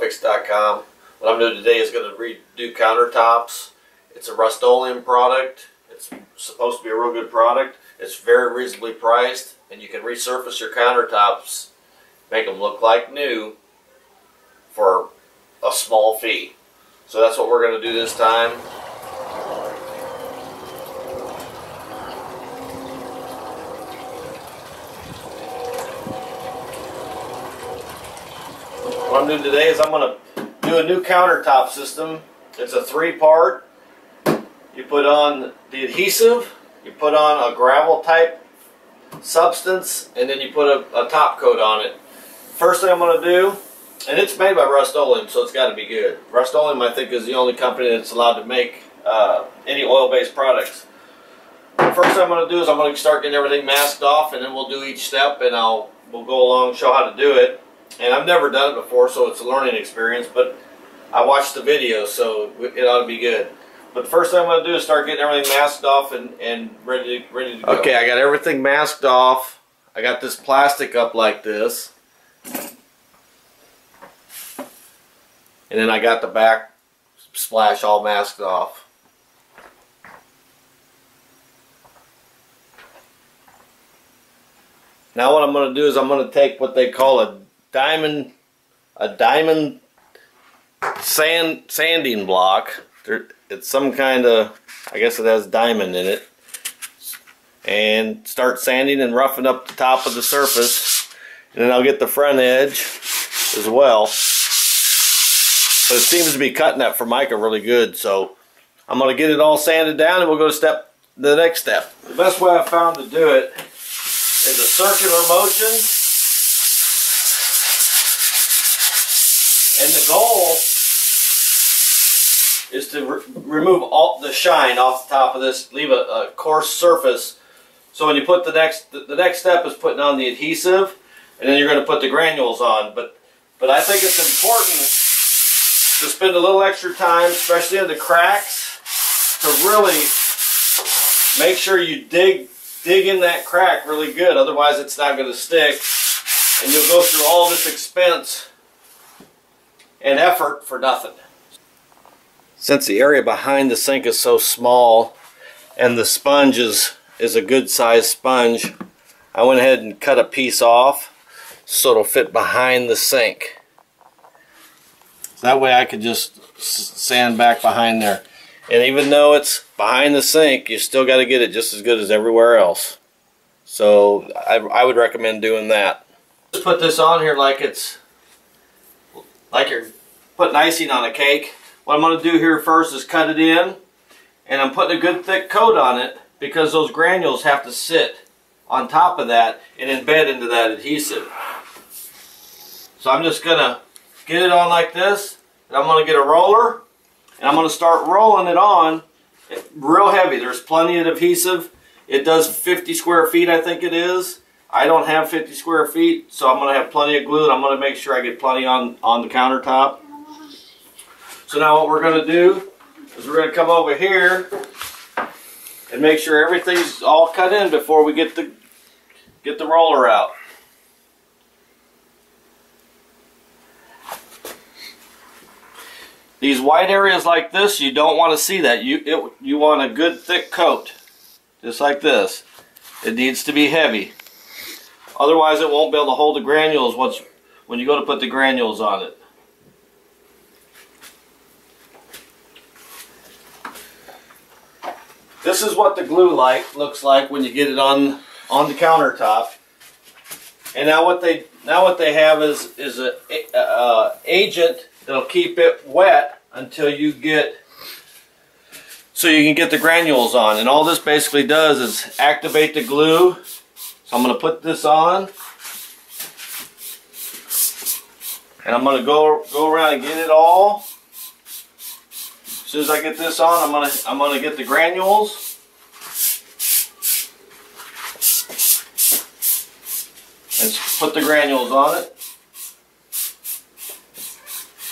CountertopFix.com. What I'm doing today is going to redo countertops. It's a Rust-Oleum product. It's supposed to be a real good product. It's very reasonably priced, and you can resurface your countertops, make them look like new for a small fee. So that's what we're going to do this time. What I'm doing today is I'm going to do a new countertop system. It's a 3-part. You put on the adhesive, you put on a gravel type substance, and then you put a top coat on it. First thing I'm going to do, and it's made by Rust-Oleum, so it's got to be good. Rust-Oleum, I think, is the only company that's allowed to make any oil-based products. First thing I'm going to do is I'm going to start getting everything masked off, and then we'll do each step, and we'll go along and show how to do it. And I've never done it before, so it's a learning experience, but I watched the video, so it ought to be good. But the first thing I'm going to do is start getting everything masked off and ready to go. Okay, I got everything masked off. I got this plastic up like this. And then I got the back splash all masked off. Now what I'm going to do is I'm going to take what they call a diamond sanding block. It's some kind of, I guess it has diamond in it. And start sanding and roughing up the top of the surface. And then I'll get the front edge as well. But it seems to be cutting that Formica really good, so I'm going to get it all sanded down and we'll go to the next step. The best way I've found to do it is a circular motion. And the goal is to remove all the shine off the top of this, leave a coarse surface. So when you put the next step is putting on the adhesive, and then you're going to put the granules on. But I think it's important to spend a little extra time, especially in the cracks, to really make sure you dig in that crack really good. Otherwise it's not going to stick, and you'll go through all this expense and effort for nothing. Since the area behind the sink is so small and the sponge is a good sized sponge, I went ahead and cut a piece off so it'll fit behind the sink. That way I could just sand back behind there. And even though it's behind the sink, you still got to get it just as good as everywhere else. So I would recommend doing that. Just put this on here like you're putting icing on a cake. What I'm going to do here first is cut it in. And I'm putting a good thick coat on it because those granules have to sit on top of that and embed into that adhesive. So I'm just going to get it on like this, and I'm going to get a roller, and I'm going to start rolling it on real heavy. There's plenty of adhesive. It does 50 square feet, I think it is. I don't have 50 square feet, so I'm going to have plenty of glue, and I'm going to make sure I get plenty on the countertop. So now what we're going to do is we're going to come over here and make sure everything's all cut in before we get the roller out. These white areas like this, you don't want to see that. You want a good thick coat, just like this. It needs to be heavy. Otherwise it won't be able to hold the granules when you go to put the granules on it. This is what the glue looks like when you get it on the countertop. And now what they have is a agent that'll keep it wet until you can get the granules on. And all this basically does is activate the glue. So I'm going to put this on, and I'm going to go around and get it all. As soon as I get this on, I'm going to get the granules. And put the granules on it.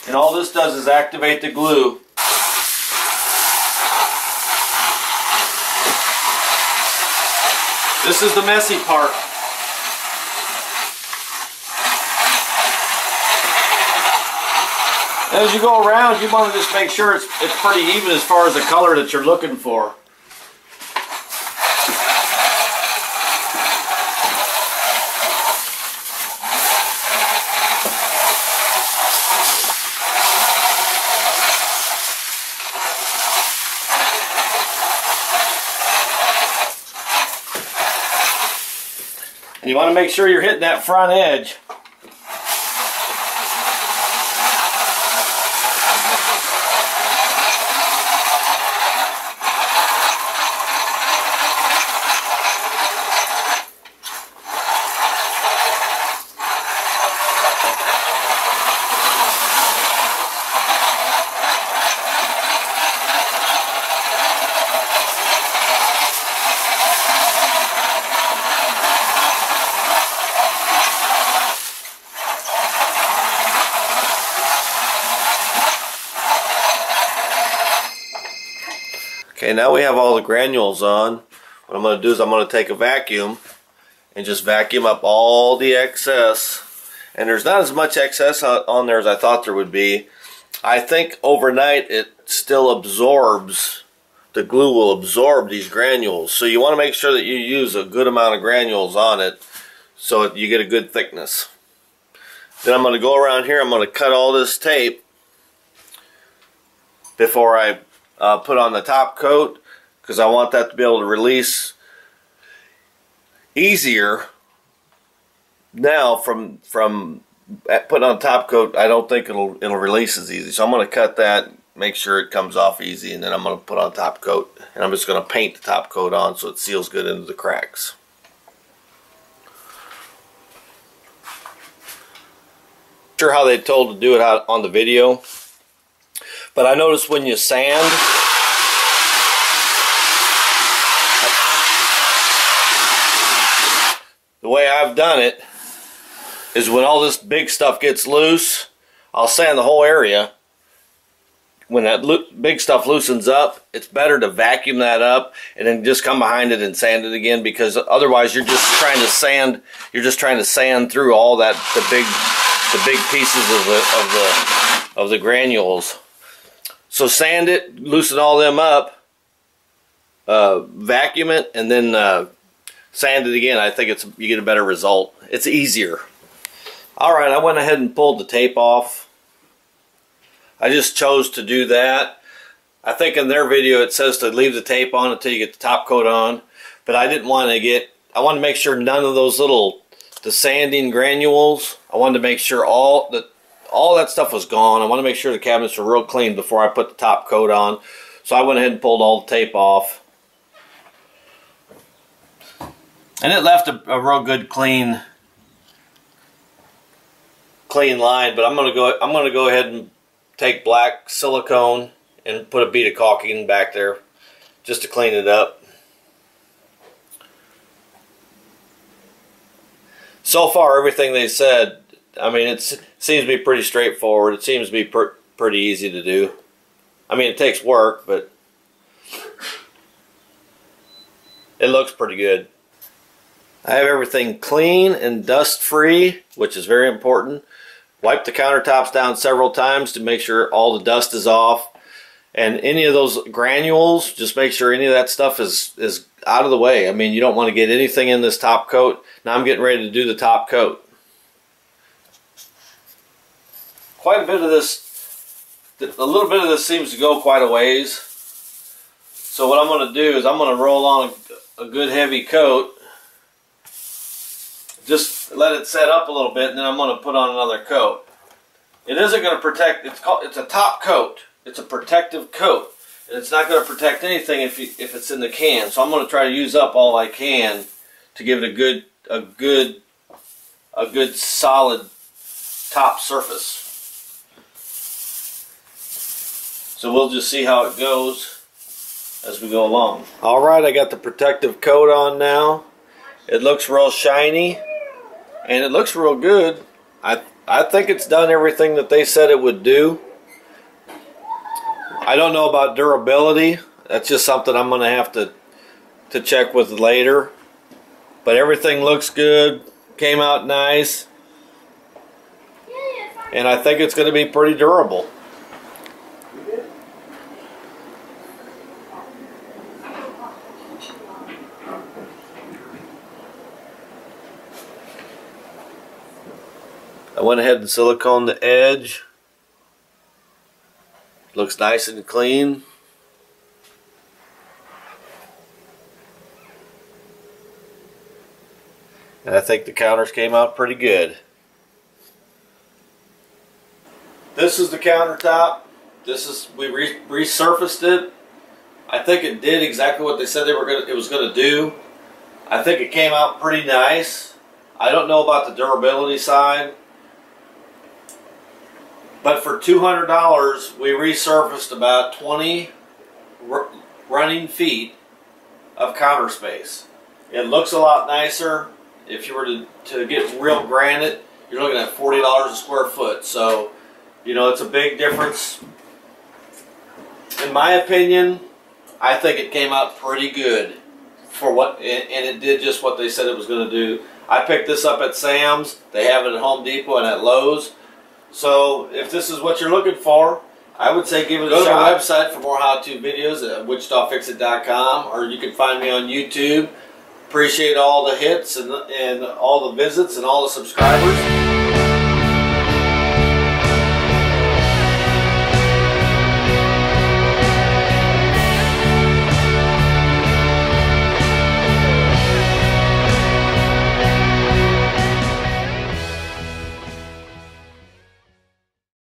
And all this does is activate the glue. This is the messy part. As you go around, you want to just make sure it's pretty even as far as the color that you're looking for. And you want to make sure you're hitting that front edge. Okay, now we have all the granules on. What I'm going to do is I'm going to take a vacuum and just vacuum up all the excess. And there's not as much excess on there as I thought there would be. I think overnight it still absorbs, the glue will absorb these granules. So you want to make sure that you use a good amount of granules on it so you get a good thickness. Then I'm going to go around here, I'm going to cut all this tape before I put on the top coat, because I want that to be able to release easier. Now from putting on top coat, I don't think it'll release as easy. So I'm going to cut that, make sure it comes off easy, and then I'm going to put on top coat. And I'm just going to paint the top coat on so it seals good into the cracks. Sure how they told to do it out on the video, but I noticed when you sand, the way I've done it is when all this big stuff gets loose, I'll sand the whole area. When that big stuff loosens up, it's better to vacuum that up and then just come behind it and sand it again, because otherwise you're just trying to sand. You're just trying to sand through all that the big pieces of the granules. So sand it, loosen all them up, vacuum it, and then sand it again. I think you get a better result. It's easier. Alright, I went ahead and pulled the tape off. I just chose to do that. I think in their video it says to leave the tape on until you get the top coat on, but I didn't want to I wanted to make sure none of those the sanding granules, I wanted to make sure all that stuff was gone. I want to make sure the cabinets were real clean before I put the top coat on. So I went ahead and pulled all the tape off. And it left a real good clean line, but I'm gonna go ahead and take black silicone and put a bead of caulking back there just to clean it up. So far, everything they said, I mean, it seems to be pretty straightforward. It seems to be pretty easy to do. I mean, it takes work, but it looks pretty good. I have everything clean and dust free, which is very important. Wipe the countertops down several times to make sure all the dust is off. And any of those granules, just make sure any of that stuff is out of the way. I mean, you don't want to get anything in this top coat. Now I'm getting ready to do the top coat. Quite a bit of this, a little bit of this seems to go quite a ways. So what I'm going to do is I'm going to roll on a good heavy coat. Just let it set up a little bit, and then I'm going to put on another coat. It isn't going to protect, it's a top coat. It's a protective coat. And it's not going to protect anything if it's in the can. So I'm going to try to use up all I can to give it a good solid top surface. So we'll just see how it goes as we go along. Alright, I got the protective coat on now. It looks real shiny. And it looks real good. I think it's done everything that they said it would do. I don't know about durability. That's just something I'm going to have to check with later. But everything looks good. Came out nice. And I think it's going to be pretty durable. I went ahead and siliconed the edge. Looks nice and clean. And I think the counters came out pretty good. This is the countertop. We resurfaced it. I think it did exactly what they said it was going to do. I think it came out pretty nice. I don't know about the durability side. But for $200, we resurfaced about 20 running feet of counter space. It looks a lot nicer. If you were to get real granite, you're looking at $40 a square foot. So, you know, it's a big difference. In my opinion, I think it came out pretty good for what, and it did just what they said it was going to do. I picked this up at Sam's. They have it at Home Depot and at Lowe's. So if this is what you're looking for, I would say give it a shot. Go to my website for more how-to videos at wichitafixit.com, or you can find me on YouTube. Appreciate all the hits and all the visits and all the subscribers.